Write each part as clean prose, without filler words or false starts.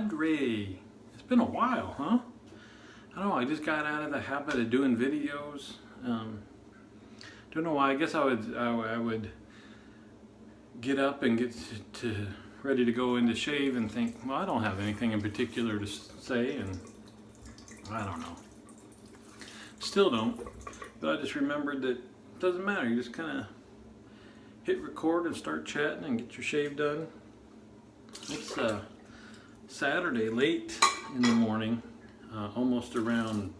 Padre. It's been a while, huh? I don't know, I just got out of the habit of doing videos. Don't know why. I guess I would get up and get to ready to go into shave and think, well, I don't have anything in particular to say, and I don't know. Still don't. But I just remembered that it doesn't matter. You just kind of hit record and start chatting and get your shave done. It's Saturday, late in the morning, almost around,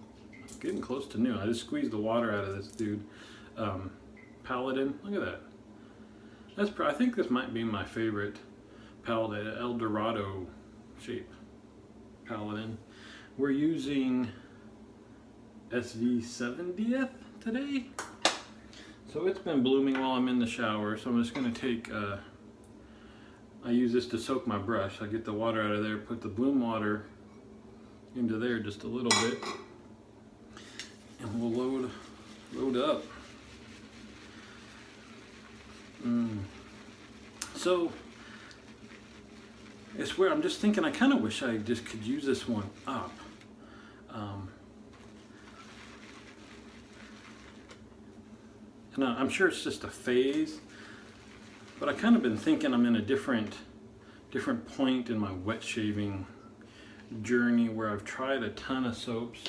getting close to noon. I just squeezed the water out of this dude. Paladin, look at that. I think this might be my favorite Paladin, El Dorado shape Paladin. We're using SV70th today. So it's been blooming while I'm in the shower, so I'm just going to take, I use this to soak my brush. I get the water out of there, put the bloom water into there just a little bit, and we'll load up. So it's where I'm just thinking, I kind of wish I just could use this one up. And I'm sure it's just a phase, but I kind of been thinking I'm in a different point in my wet shaving journey where I've tried a ton of soaps.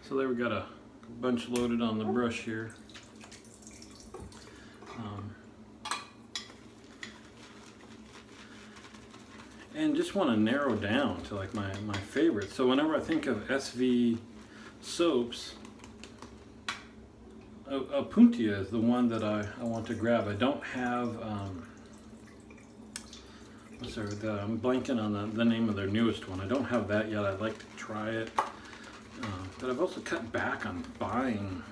So there we got a bunch loaded on the brush here. And just want to narrow down to like my favorites. So whenever I think of SV soaps, Puntia is the one that I want to grab. I don't have, I'm blanking on the name of their newest one. I don't have that yet. I'd like to try it. But I've also cut back on buying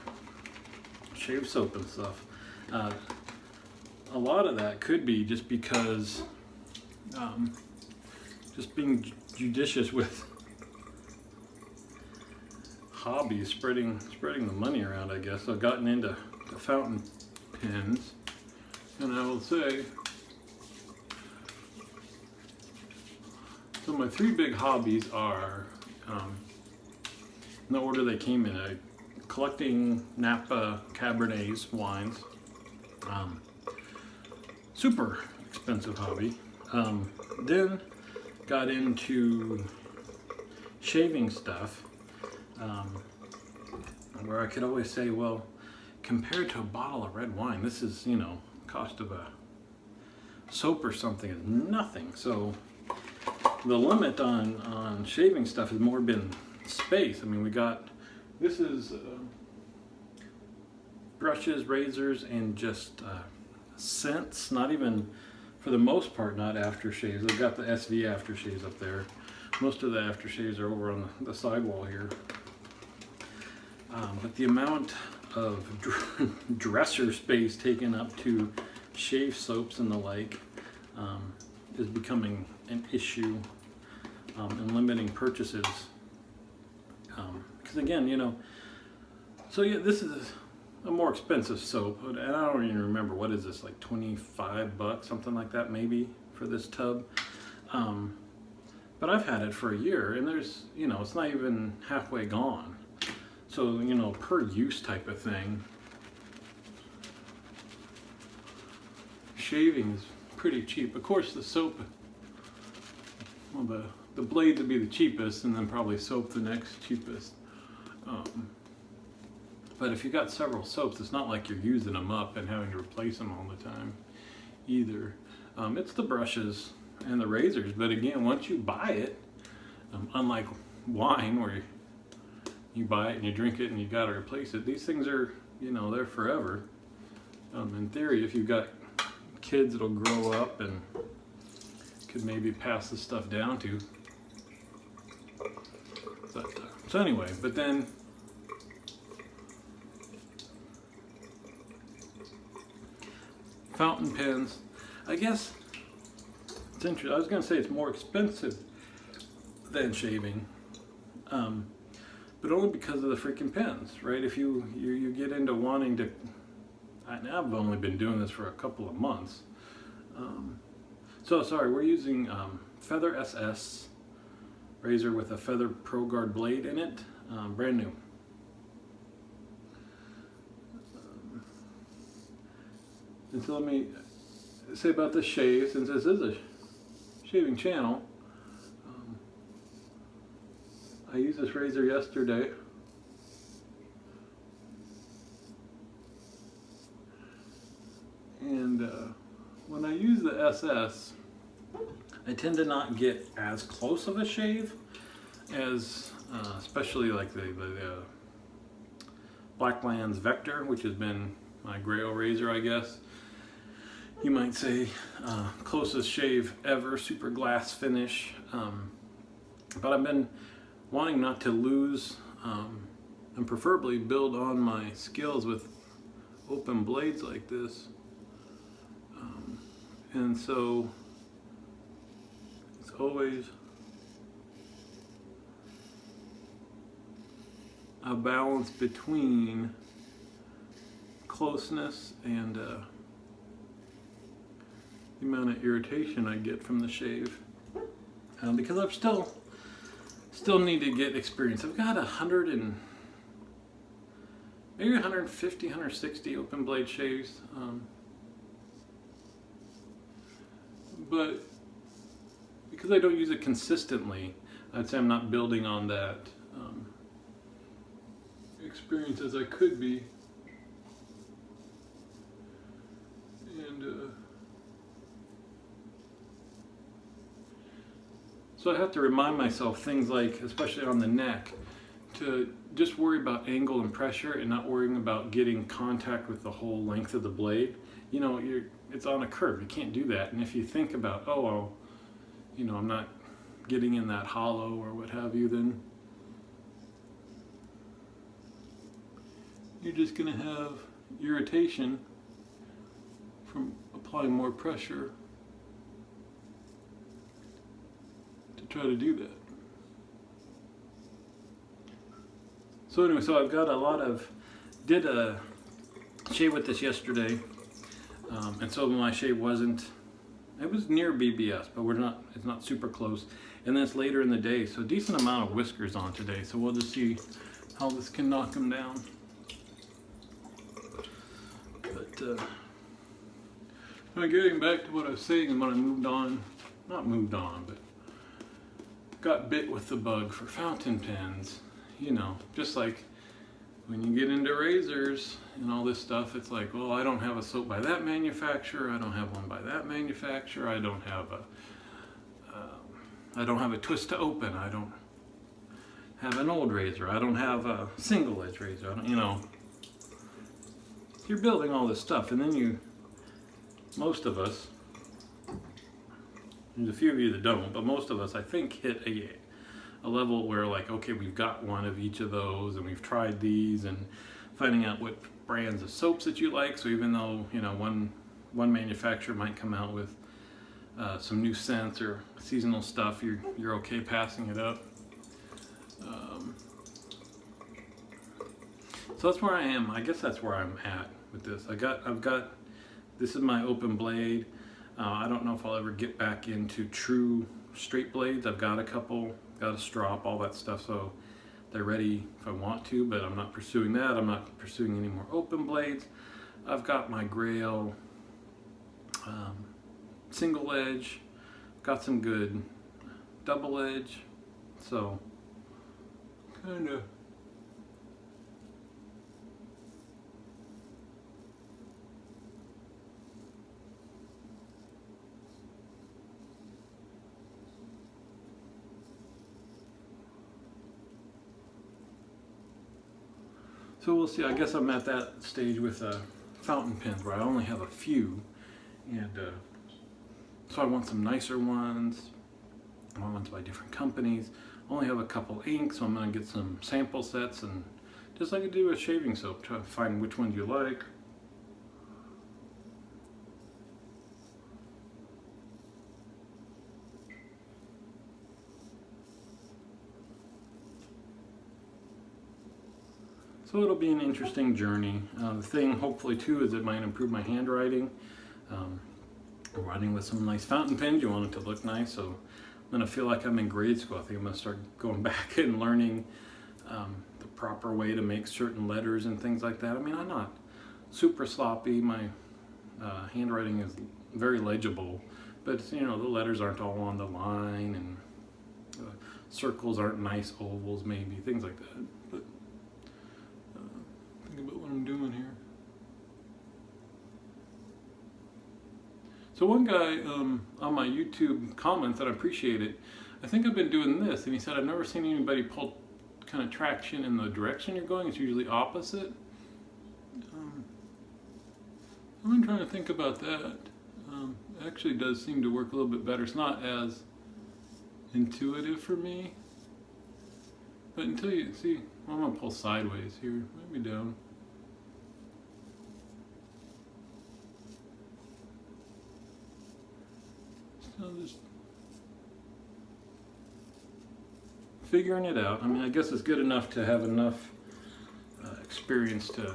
shave soap and stuff. A lot of that could be just because just being judicious with hobbies, spreading the money around, I guess. I've gotten into the fountain pens, and I will say, so my three big hobbies are, in the order they came in, collecting Napa Cabernets, wines, super expensive hobby. Then got into shaving stuff, where I could always say, well, compared to a bottle of red wine, this is, you know, cost of a soap or something is nothing. So the limit on shaving stuff has more been space. I mean, this is brushes, razors, and just scents, not even, for the most part, not aftershaves. I've got the SV aftershaves up there. Most of the aftershaves are over on the sidewall here. But the amount of dresser space taken up to shave soaps and the like is becoming an issue in limiting purchases. Because again, you know, so yeah, this is a more expensive soap, and I don't even remember, what is this, like 25 bucks, something like that maybe, for this tub. But I've had it for a year, and there's, you know, it's not even halfway gone. So, you know, per use type of thing, shaving is pretty cheap. Of course, the soap, well, the blades would be the cheapest, and then probably soap the next cheapest. But if you got several soaps, it's not like you're using them up and having to replace them all the time either. It's the brushes and the razors, but again, once you buy it, unlike wine where you buy it and you drink it and you gotta replace it, these things are, you know, they're forever. In theory, if you've got kids that'll grow up and could maybe pass this stuff down to. But, so anyway, but then fountain pens, I guess it's interesting. I was going to say it's more expensive than shaving, but only because of the freaking pens, right? If you get into wanting to, I've only been doing this for a couple of months. So sorry, we're using Feather SS razor with a Feather Pro Guard blade in it, brand new. And so let me say about this shave, since this is a shaving channel. I used this razor yesterday. And when I use the SS, I tend to not get as close of a shave as, especially like the Blacklands Vector, which has been my Grail razor, I guess. You might say closest shave ever, super glass finish. But I've been wanting not to lose and preferably build on my skills with open blades like this. And so it's always a balance between closeness and the amount of irritation I get from the shave, because I'm still need to get experience. I've got maybe 150, 160 open blade shaves, but because I don't use it consistently, I'd say I'm not building on that experience as I could be. And so I have to remind myself things like, especially on the neck, to just worry about angle and pressure and not worrying about getting contact with the whole length of the blade. You know, it's on a curve, you can't do that. And if you think about, oh, well, you know, I'm not getting in that hollow or what have you, then you're just going to have irritation from applying more pressure to try to do that. So anyway, so I've got did a shave with this yesterday, and so my shave it was near BBS, but it's not super close. And then it's later in the day, so a decent amount of whiskers on today, so we'll just see how this can knock them down. But getting back to what I was saying, and when I but got bit with the bug for fountain pens. You know, just like when you get into razors and all this stuff, it's like, well, I don't have a soap by that manufacturer, I don't have one by that manufacturer, I don't have a twist to open, I don't have an old razor, I don't have a single edge razor, you know. You're building all this stuff, and then most of us, there's a few of you that don't, but most of us, I think, hit a level where, like, okay, we've got one of each of those and we've tried these, and finding out what brands of soaps that you like. So even though, you know, one manufacturer might come out with some new scents or seasonal stuff, you're okay passing it up. So that's where I am. I guess that's where I'm at with this. I've got this is my open blade. I don't know if I'll ever get back into true straight blades. I've got a couple, got a strop, all that stuff, so they're ready if I want to, but I'm not pursuing that. I'm not pursuing any more open blades. I've got my Grail single edge, got some good double edge, so kind of so we'll see. I guess I'm at that stage with fountain pens where I only have a few, and so I want some nicer ones. I want ones by different companies. I only have a couple inks, so I'm going to get some sample sets, and just like I do with shaving soap, try to find which ones you like. So it'll be an interesting journey. The thing, hopefully, too, is it might improve my handwriting. Writing with some nice fountain pens, you want it to look nice, so I'm gonna feel like I'm in grade school. I think I'm gonna start going back and learning the proper way to make certain letters and things like that. I mean, I'm not super sloppy. My handwriting is very legible, but you know, the letters aren't all on the line, and circles aren't nice ovals, maybe things like that. But think about what I'm doing here. So one guy on my YouTube comments, that I appreciate it, I think I've been doing this, and he said, I've never seen anybody pull kind of traction in the direction you're going. It's usually opposite. I've been trying to think about that. It actually does seem to work a little bit better. It's not as intuitive for me. But until you see, I'm going to pull sideways here, maybe down. So just figuring it out. I mean, I guess it's good enough to have enough experience to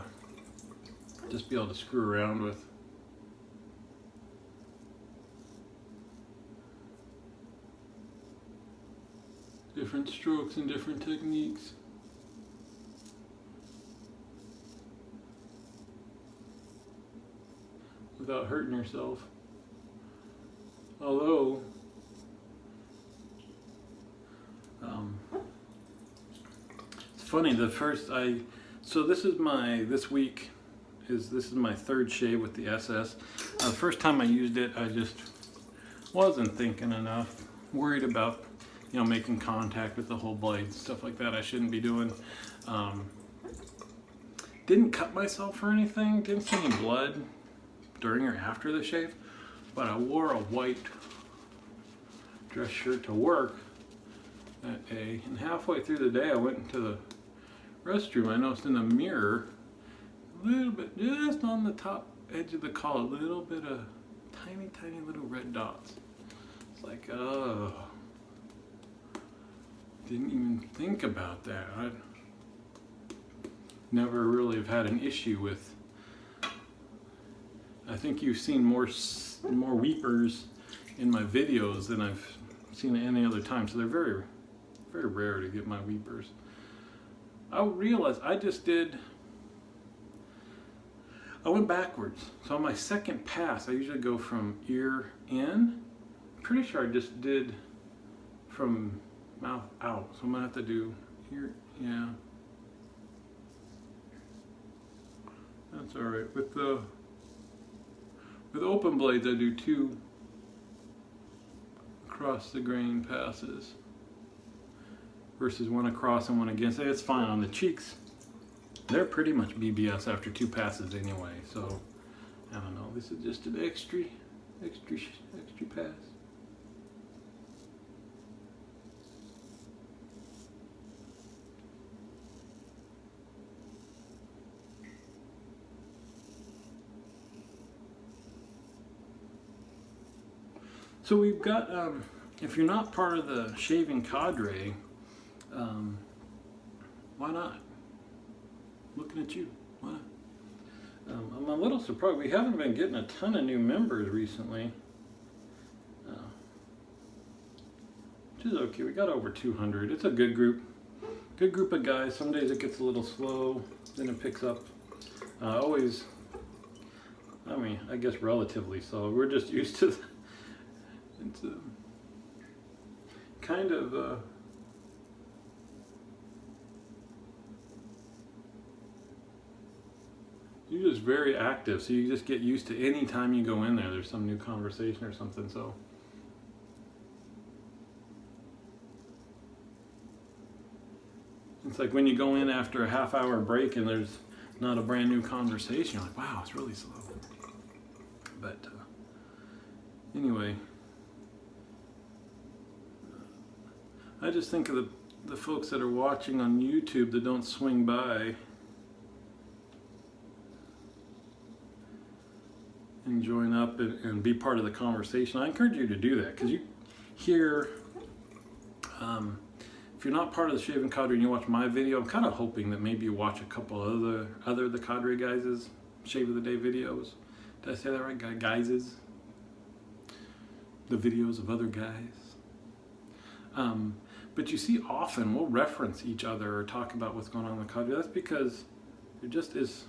just be able to screw around with. Different strokes and different techniques. Without hurting yourself. Although, it's funny, so this week this is my third shave with the SS. The first time I used it, I just wasn't thinking enough, worried about, you know, making contact with the whole blade, stuff like that I shouldn't be doing. Didn't cut myself or anything, didn't see any blood during or after the shave, but I wore a white dress shirt to work that day, and halfway through the day I went into the restroom. I noticed in the mirror a little bit, just on the top edge of the collar, a little bit of tiny little red dots. It's like, oh, didn't even think about that. I never really have had an issue with. I think you've seen more weepers in my videos than I've seen at any other time, so they're very rare to get my weepers. I realized I went backwards. So on my second pass, I usually go from ear in. I'm pretty sure I just did from mouth out. So I'm gonna have to do ear, yeah. That's all right. With open blades, I do 2 across the grain passes versus 1 across and 1 against. It's fine on the cheeks. They're pretty much BBS after 2 passes anyway. So I don't know. This is just an extra pass. So we've got, if you're not part of the shaving cadre, why not? Looking at you, why not? I'm a little surprised. We haven't been getting a ton of new members recently. Which is okay. We got over 200. It's a good group. Good group of guys. Some days it gets a little slow, then it picks up. Always, I mean, I guess relatively slow. We're just used to it's kind of you're just very active, so you just get used to any time you go in there, there's some new conversation or something. So it's like when you go in after a half-hour break and there's not a brand new conversation, you're like, wow, it's really slow. But anyway, I just think of the folks that are watching on YouTube that don't swing by and join up and be part of the conversation. I encourage you to do that, because you hear, if you're not part of the shaving cadre and you watch my video, I'm kind of hoping that maybe you watch a couple other the cadre guys' shave of the day videos. Did I say that right? Guys's? The videos of other guys. But you see, often we'll reference each other or talk about what's going on in the cadre. That's because there just is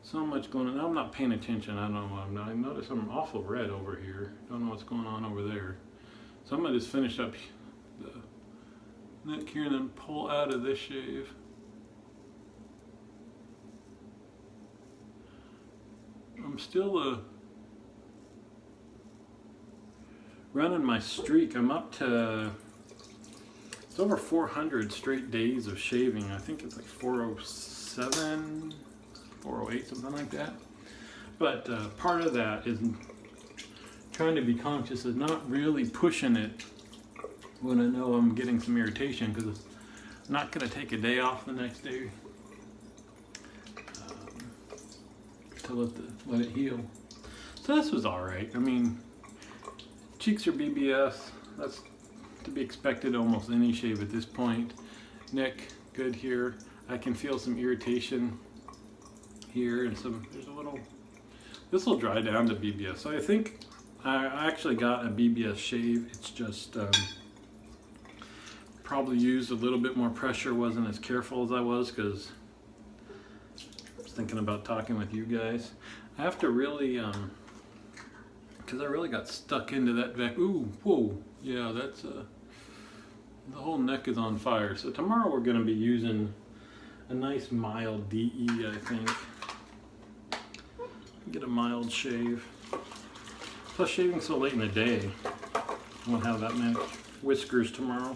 so much going on. I'm not paying attention. I don't know. I notice I'm awful red over here. Don't know what's going on over there. So I'm gonna just finish up the neck here and then pull out of this shave. I'm still running my streak. I'm up to, it's over 400 straight days of shaving. I think it's like 407, 408, something like that. But part of that is trying to be conscious of not really pushing it when I know I'm getting some irritation, because I'm not going to take a day off the next day to let it heal. So this was all right. I mean, cheeks are BBS. That's to be expected almost any shave at this point. Neck, good here. I can feel some irritation here and there's a little, this will dry down to BBS. So I think I actually got a BBS shave. It's just probably used a little bit more pressure, wasn't as careful as I was because I was thinking about talking with you guys. I have to really, because I really got stuck into that ooh, whoa, yeah, that's, the whole neck is on fire. So tomorrow we're going to be using a nice mild DE, I think. Get a mild shave. Plus shaving so late in the day, I won't have that many whiskers tomorrow.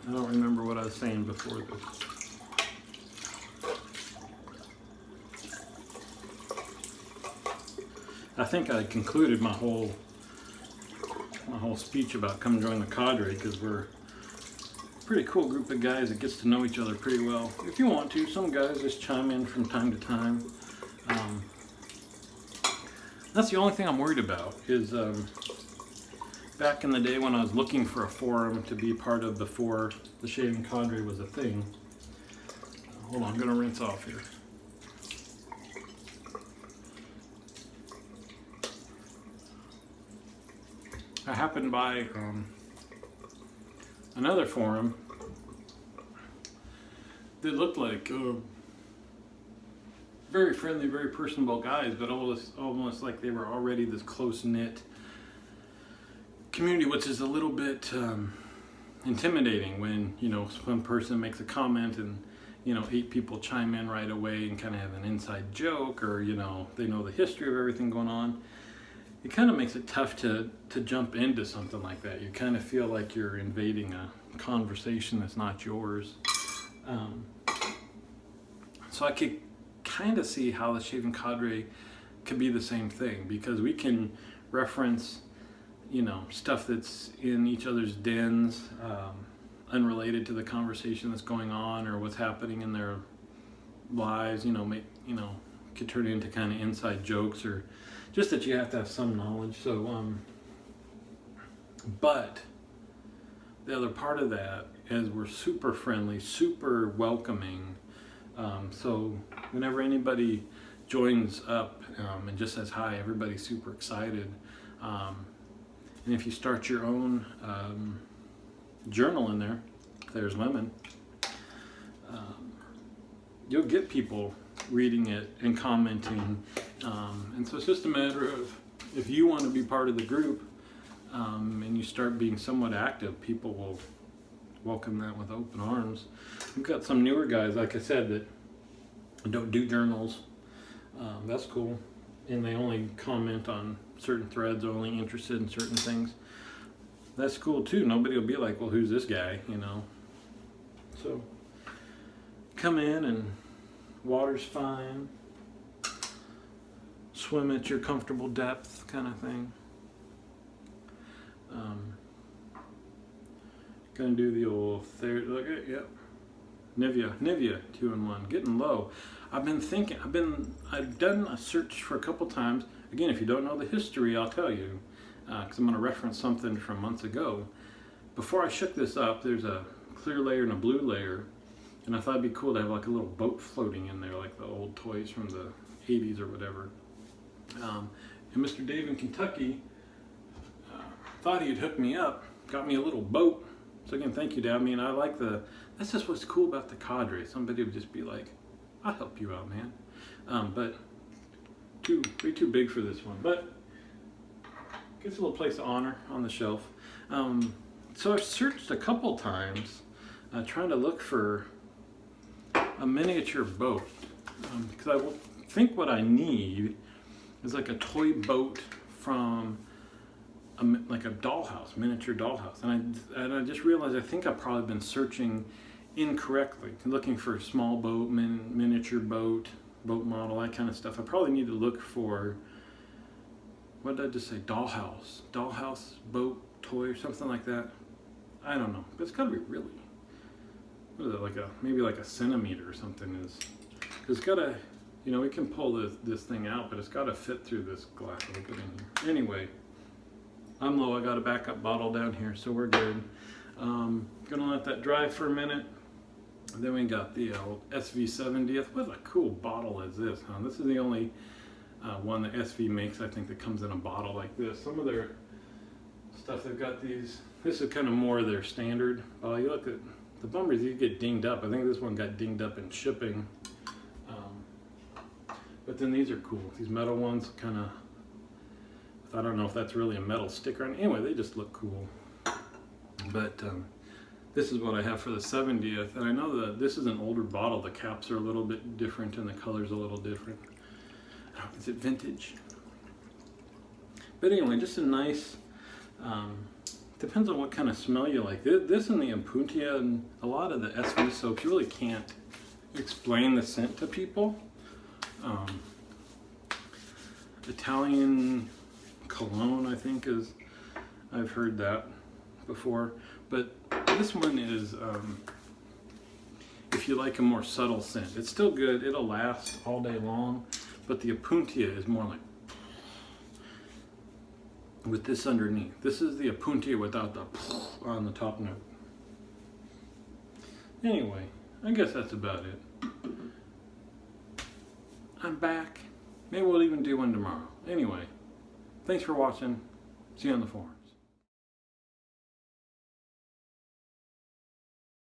I don't remember what I was saying before this. I think I concluded my whole speech about come join the cadre because we're a pretty cool group of guys that gets to know each other pretty well. If you want to, some guys just chime in from time to time. That's the only thing I'm worried about is back in the day when I was looking for a forum to be part of before the shaving cadre was a thing. Hold on, I'm gonna rinse off here. I happened by another forum that looked like very friendly, very personable guys, but almost like they were already this close-knit community, which is a little bit intimidating when, you know, one person makes a comment and, you know, 8 people chime in right away and kind of have an inside joke, or, you know, they know the history of everything going on. It kind of makes it tough to jump into something like that. You kind of feel like you're invading a conversation that's not yours. So I could kind of see how the shaving cadre could be the same thing, because we can reference, you know, stuff that's in each other's dens, unrelated to the conversation that's going on or what's happening in their lives. You know, could turn into kind of inside jokes, or just that you have to have some knowledge. So, but the other part of that is we're super friendly, super welcoming. So whenever anybody joins up and just says hi, everybody's super excited. And if you start your own journal in there, there's lemon, you'll get people reading it and commenting. And so it's just a matter of, if you want to be part of the group and you start being somewhat active, people will welcome that with open arms. We've got some newer guys, like I said, that don't do journals. That's cool. And they only comment on certain threads, are only interested in certain things. That's cool too. Nobody will be like, well, who's this guy, you know? So come in and water's fine. Swim at your comfortable depth kind of thing. Gonna do the old look at, yep. Nivea 2-in-1, getting low. I've done a search for a couple times. Again, if you don't know the history, I'll tell you, because I'm gonna reference something from months ago. Before I shook this up, there's a clear layer and a blue layer, and I thought it'd be cool to have like a little boat floating in there, like the old toys from the 80s or whatever. And Mr. Dave in Kentucky thought he'd hook me up, got me a little boat. So again, thank you, Dad. I mean, I like that's just what's cool about the cadre. Somebody would just be like, I'll help you out, man. But way too big for this one. But gets a little place of honor on the shelf. So I've searched a couple times trying to look for a miniature boat. Because I think what I need is like a toy boat from like a dollhouse, miniature dollhouse. And I just realized I think I've probably been searching incorrectly, looking for a small boat, miniature boat model, that kind of stuff. I probably need to look for, what did I just say, dollhouse boat toy or something like that. I don't know, but it's got to be really, what is it, like maybe like a centimeter or something. It's got to, you know, we can pull this thing out, but it's got to fit through this glass opening here. Anyway, I'm low. I got a backup bottle down here, so we're good. Gonna let that dry for a minute. Then we got the old SV70th. What a cool bottle is this, huh? This is the only one that SV makes, I think, that comes in a bottle like this. Some of their stuff, they've got these. This is kind of more their standard. You look at the bumpers, these get dinged up. I think this one got dinged up in shipping. But then these are cool. These metal ones, kind of, I don't know if that's really a metal sticker. Anyway, they just look cool. But this is what I have for the 70th. And I know that this is an older bottle. The caps are a little bit different and the color's a little different. Is it vintage? But anyway, just a nice, depends on what kind of smell you like. This and the Impuntia and a lot of the SV soaps, you really can't explain the scent to people. Italian cologne, I think, is, I've heard that before. But this one is, if you like a more subtle scent, it's still good. It'll last all day long. But the Impuntia is more like, with this underneath. This is the Impuntia without the on the top note. Anyway, I guess that's about it. I'm back. Maybe we'll even do one tomorrow. Anyway, thanks for watching. See you on the forum.